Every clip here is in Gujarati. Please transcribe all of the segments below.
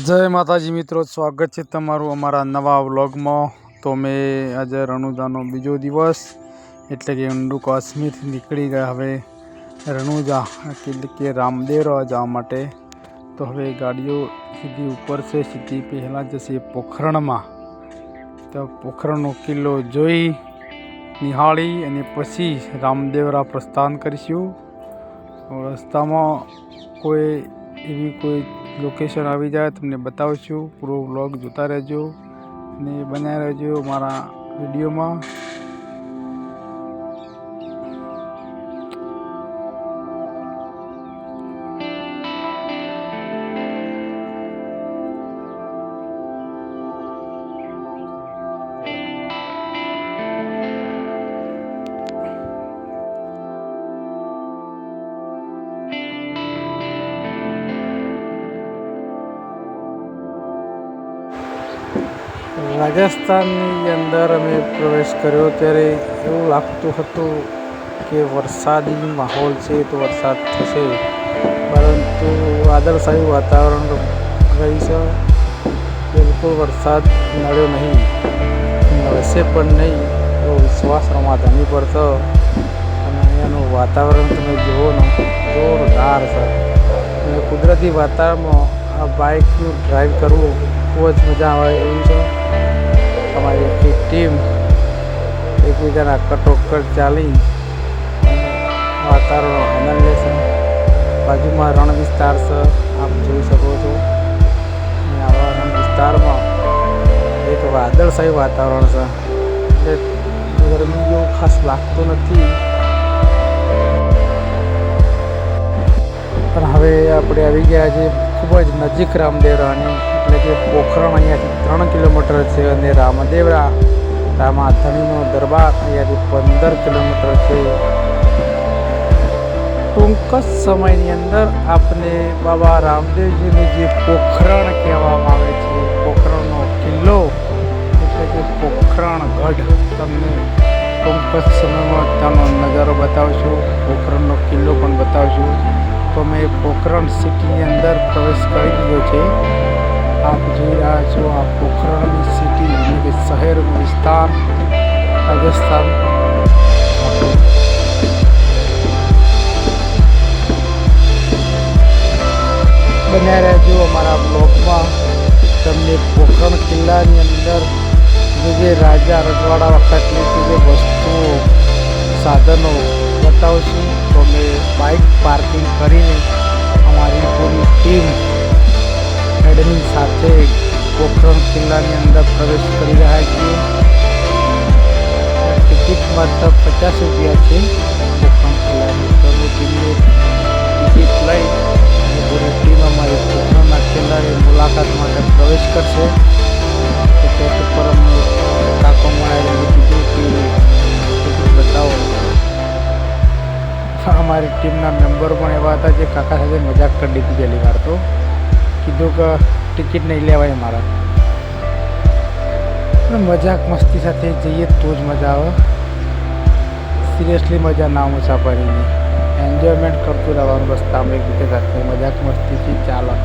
જય માતાજી મિત્રો, સ્વાગત છે તમારું અમારા નવા વ્લોગમાં। તો મેં આજે રણુજાનો બીજો દિવસ એટલે કે ઊંડું કાશ્મીરથી નીકળી ગયા હવે રણુજા એટલે કે રામદેવરા જવા માટે। તો હવે ગાડીઓ સીધી ઉપર છે, સીધી પહેલાં જશે પોખરણમાં। તો પોખરણનો કિલ્લો જોઈ નિહાળી અને પછી રામદેવરા પ્રસ્થાન કરીશું। રસ્તામાં કોઈ એવી કોઈ લોકેશન આવી જાય તમને બતાવશું। પૂરો વ્લોગ જોતા રહેજો અને બનાવી રહેજો મારા વિડીયોમાં। રાજસ્થાનની અંદર અમે પ્રવેશ કર્યો ત્યારે એવું લાગતું હતું કે વરસાદી માહોલ છે, તો વરસાદ થશે, પરંતુ વાદળછાયું વાતાવરણ રહ્યું છે। બિલકુલ વરસાદ નડ્યો નહીં, નડશે પણ નહીં એવો વિશ્વાસ રમાધાની પર છે। અને અહીંયાનું વાતાવરણ તમે જુઓ ને, જોરદાર છે। અને કુદરતી વાતાવરણમાં આ બાઇકનું ડ્રાઈવ કરવું ખૂબ જ મજા આવે એવું છે। અમારી આખી ટીમ એકબીજાના કટોકટ ચાલી વાતાવરણ આનંદ લે છે। બાજુમાં રણ વિસ્તાર છે, આપ જોઈ શકો છો। અને આવા રણ વિસ્તારમાં એક વાદળછાયું વાતાવરણ છે, એટલે ગરમી જેવું ખાસ લાગતું નથી। પણ હવે આપણે આવી ગયા છે ખૂબ જ નજીક રામદેવરાની, એટલે કે પોખરણ અહીંયાથી 3 કિલોમીટર છે અને રામદેવરા રામાધણીનો દરબાર અહીંયાથી 15 કિલોમીટર છે। ટૂંક જ સમયની અંદર આપણે બાબા રામદેવજીનું જે પોખરણ કહેવામાં આવે છે, પોખરણનો કિલ્લો એટલે કે પોખરણગઢ, તમને ટૂંક જ સમયમાં ત્યાંનો નજારો બતાવશું, પોખરણનો કિલ્લો પણ બતાવશું। તો મેં પોખરણ સિટીની અંદર પ્રવેશ કરી દીધો છે। આપ જોઈ રહ્યા છો આ પોખરણની સિટી એટલે કે શહેર વિસ્તાર રાજસ્થાન। બન્યા રહેજો અમારા બ્લોગમાં। તમને પોખરણ કિલ્લાની અંદર જે રાજા રજવાડા વખતની જે વસ્તુઓ સાધનો બતાવશું। તો મેં બાઇક પાર્કિંગ કરીને અમારી પૂરી ટીમ એડમિન સાથે પોખરણ કિલ્લાની અંદર પ્રવેશ કરી રહ્યા છીએ। ટિકિટ માત્ર 50 રૂપિયા છે પોખરણ કિલ્લાની। તો ટીમને ટિકિટ લઈ અને પૂરી ટીમ અમારી પોખરણના કિલ્લાની મુલાકાત માટે પ્રવેશ કરશે। તો તે ઉપર અમને કાકો મળાવીને કીધું કે ટિકિટ બતાવો। અમારી ટીમના મેમ્બર પણ એવા હતા જે કાકા સાથે મજાક કરી દીધી પહેલી વાર, તો કીધું કે ટિકિટ નહીં લેવાય મારા। મજાક મસ્તી સાથે જઈએ તો જ મજા આવે, સિરિયસલી મજા ના મુસાફરીની, એન્જોયમેન્ટ કરતું રહેવાનું રસ્તામાં એકબીજા સાથે મજાક મસ્તીથી ચાલે।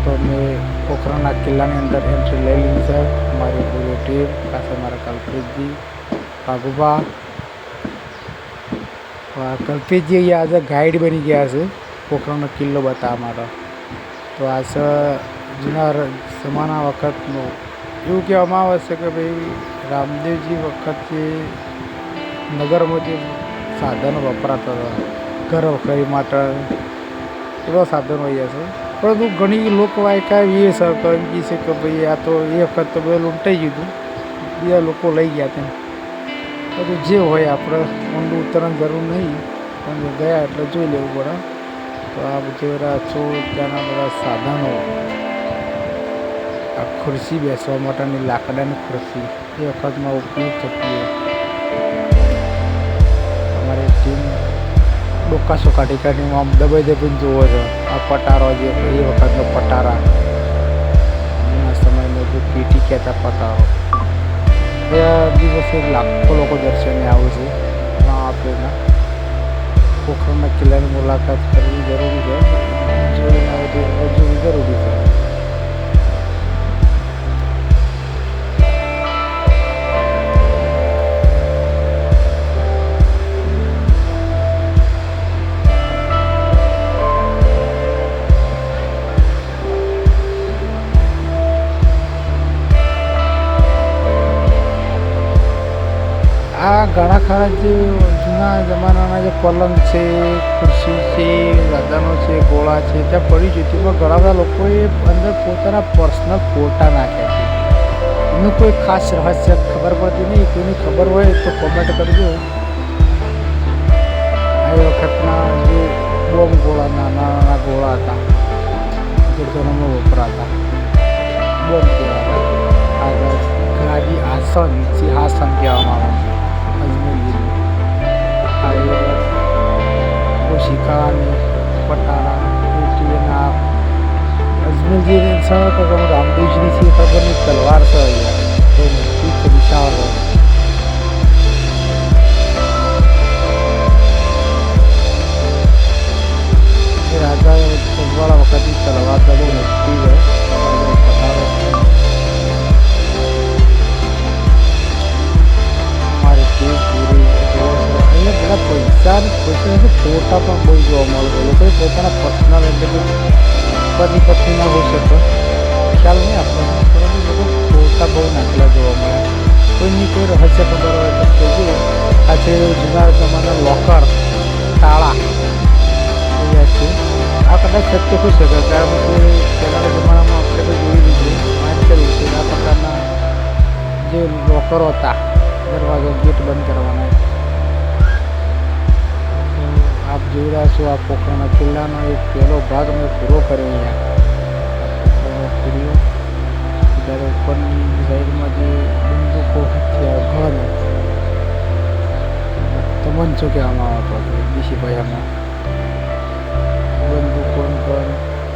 તો મેં પોખરણના કિલ્લાની અંદર એન્ટ્રી લઈ લીધી છે। મારી પૂરી ટીમ પાસે મારા કલ્પેશજી, ભાગુભા, કલ્પેશજી અહીંયા આજે ગાઈડ બની ગયા છે પોખરણનો કિલ્લો બતાવવા માટે। તો આ છે જૂના જમાના વખતનો, એવું કહેવામાં આવે છે કે ભાઈ રામદેવજી વખતે નગરમાં જે સાધનો વપરાતા હતા ઘર વખરી માટે, એવા સાધનો અહીંયા છે। પરંતુ ઘણી લોકવાયકા એવી છે એમ કહે છે કે ભાઈ આ તો એ વખત તો બધું લૂંટાઈ ગયું હતું, બીજા લોકો લઈ ગયા તેમ। બધું જે હોય આપણે ઊંડું ઉતરવાની જરૂર નહીં, પણ ગયા એટલે જોઈ લેવું પડે। તો આ બધા છો ત્યાંના બધા સાધનો, આ ખુરશી બેસવા માટેની લાકડાની ખુરશી એ વખતમાં ઉપયોગ થતી હોય। અમારી ટીમ ડોકાસો કાઢી કાઢીને આમ દબાઈ દબાઈને જોવો છે આ પટારો, જે એ વખતનો પટારા, જૂના સમયનો જે પીટી કહેતા પટારો। એ દિવસે લાખો લોકો દર્શને આવે છે। આપણે પોખરણના કિલ્લાની મુલાકાત કરવી જરૂરી છે, જોઈને આવે તો જરૂરી છે। ઘણા ખરા જે જૂના જમાનાના જે પલંગ છે, ખુરશી છે, રદનો છે, ગોળા છે ત્યાં પડી ગયું. તેમાં ઘણા બધા લોકોએ અંદર પોતાના પર્સનલ ફોટા નાખ્યા છે. એનું કોઈ ખાસ રહસ્ય ખબર પડતી નહીં. કોઈની ખબર હોય તો કોમેન્ટ કરજો. આ વખતના જે બોમ્બ ગોળા, નાના નાના ગોળા હતા જે ઘરોમાં વપરાતા, બોમ્બ કહેવાતા. આગળ ગાડી આસન, સિંહાસન કહેવામાં આવે અજમેરગીરી. શિકાની પટારા એના અજમેરજી રામદેવજીની છે ખબર નહીં, તલવાર છે અહીંયા વિશાળ રાજા વાળા વખતની તલવાર તો બહુ મોટી હોય. પટારો મારે કેવું પૂરી અહીંયા બધા પૈસા ફોટા પણ બહુ જોવા મળે. લોકોએ પોતાના પર્સનલ એટલે કે પતિ પત્નીના હોઈ શકે, ખ્યાલ નહીં આપણને, પરંતુ લોકો ફોટા બહુ નાખેલા જોવા મળે. કોઈની કોઈ રહસ્ય ખબર હોય તો કહેજો. આ છે જૂના જમાના લોકર, તાળા અહીંયા છે. આ કદાચ સત્ય હોઈ શકે, કારણ કે પહેલાંના જમાનામાં આપણે તો જોઈ લીધું વાંચેલું છે. આ પ્રકારના જે લોકરો હતા, દરવાજો ગેટ બંધ કરવાના. આપ જોઈ રહ્યા છો આ પોખરાના કિલ્લાનો એક પહેલો ભાગ મેં પૂરો કર્યો. અહીંયા કિલ્લો જ્યારે ઉપરની સાઈડમાં જે બંદૂકો, હથિયાર, ઘન તમંચો કહેવામાં આવતો હતો દેશી ભાષામાં. બંદૂકો, ઘન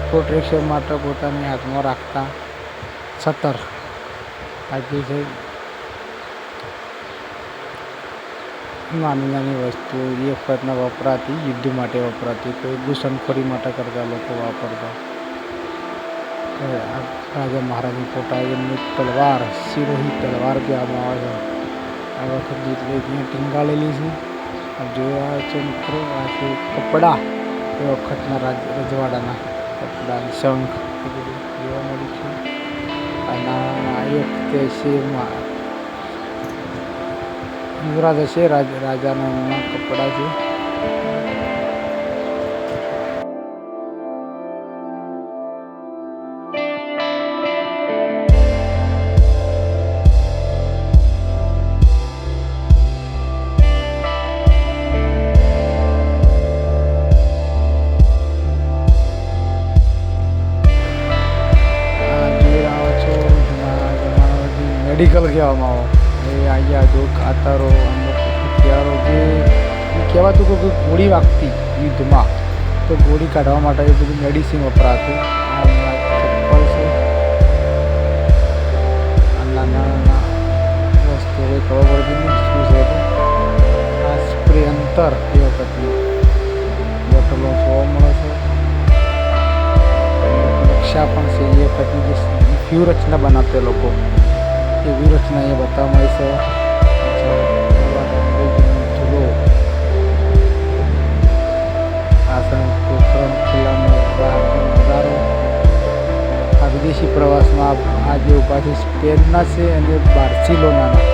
પ્રોટેક્શન માટે પોતાની હાથમાં રાખતા સતર. આજે છે નાની નાની વસ્તુઓ એ વખતના વપરાતી, યુદ્ધ માટે વપરાતી, કોઈ ઘૂસણખોરી માટે કરતા લોકો વાપરતા. રાજા મહારાજની ફોટા, એમની તલવાર, સિરોહી તલવાર કહેવામાં આવે છે. આ વખત જીતલી ટીંગાળેલી છે. આપ જોઈ રહ્યા છો મિત્રો, આ છે કપડાં એ વખતના રજવાડાના કપડાં, શંખ એ બધું જોવા મળ્યું છે. આ એક તે શેરમાં યુવરાજ હશે, રાજાના કપડાં છે. મેડિકલ કહેવામાં આવે. અહીંયા જો ખાતરો, અમુક હથિયારો, જે કહેવાતું કે ગોળી વાગતી યુદ્ધમાં તો ગોળી કાઢવા માટે એ બધું મેડિસિન વપરાતું. આ ચપ્પલ છે, નાના નાના વસ્તુ એ ખબર પડતી નહીં શું છે. આ સ્પ્રે અંતર એ વખતની બોટલો જોવા મળે છે. નકશા પણ છે એ વખતની જે વ્યૂહરચના બનાવતા લોકો, એ વ્યૂહરચના એ બતાવવામાં આવી છે. આ વિદેશી પ્રવાસમાં આ જે ઉભા છે સ્પેનના છે અને બાર્સિલોનાના.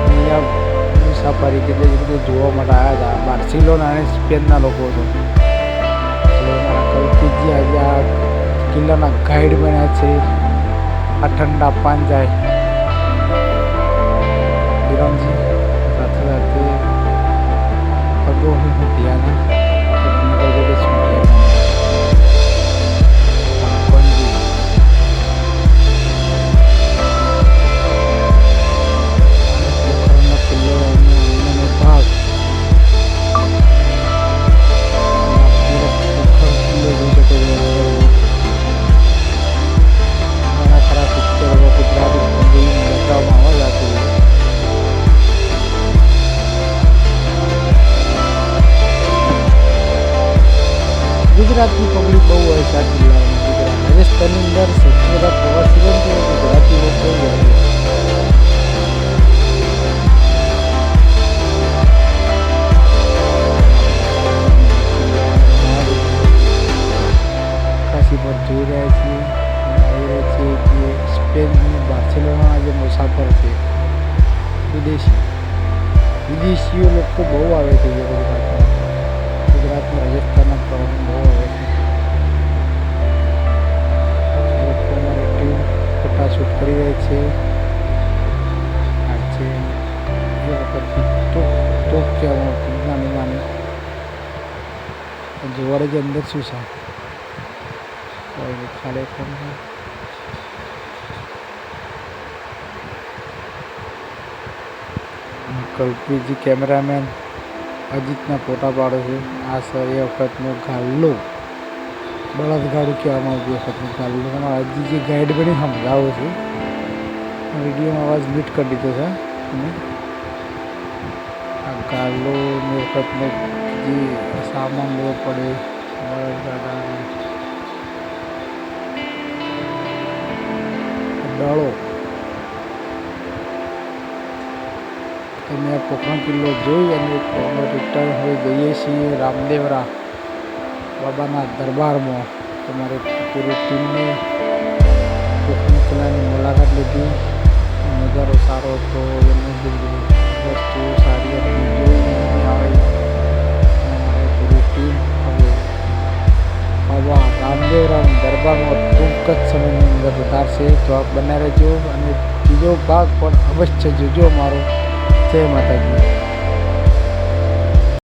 અહીંયા મુસાફરી કે જે રીતે જોવા માટે આવ્યા હતા બાર્સિલોના અને સ્પેનના લોકો છે. કલ્પિતજી આજે આ કિલ્લાના ગાઈડ બન્યા છે. આ ઠંડા પાન જાય વિરમજી સાથે સાથે અગોહી ધ્યાના ગુજરાતની પબ્લિક બહુ હોય છે. આ જિલ્લામાં ગુજરાત રાજસ્થાનની અંદર સૌથી બધા પ્રવાસીઓ ગુજરાતી લોકો હોય છે. કાશી પર જોઈ રહ્યા છીએ. આવી રહ્યા છીએ કે સ્પેનની બાર્સિલોના જે મુસાફર છે વિદેશી વિદેશીઓ લોકો બહુ આવે છે ગુજરાતમાં રાજસ્થાનના પ્રવાસન બહુ આવે છે. લોકો અમારી ટીમ ફોટા શૂટ કરી રહી છે. આજે એ વખતની તોપ કહેવામાં આવતી નાની નાની જોવાડે જે અંદર શું છે ખાલી કલ્પીજી કેમેરામેન અજીતના ફોટા પાડે છે. આ સર એ વખતનો ગાલ્લો બળદગાડું કહેવામાં આવતું વખતનું ગાલ્લો. તમારા અજીતજી ગાઈડ બની સમજાવો છે. વિડીયોમાં અવાજ મ્યુટ કરી દીધો છે અને આ ગાલ્લો વખતનો જે સામાન લેવો પડે બળદગાડા દળો. તમે પોખરણ કિલ્લો જોઈ અને રિટર્ન હવે જઈએ છીએ રામદેવરા બાબાના દરબારમાં. તમારે પૂરી ટીમને પોખરણ કિલ્લાની મુલાકાત લીધી. નજારો સારો હતો. એની બધી વસ્તુઓ સારી હતી જોઈને આવે. અમારી પૂરી ટીમ હવે બાબા રામદેવરાના દરબારમાં ટૂંક જ સમયની અંદર વધારશે. તો આપ બના રહેજો અને બીજો ભાગ પણ અવશ્ય જોજો મારો. જય માતાજી.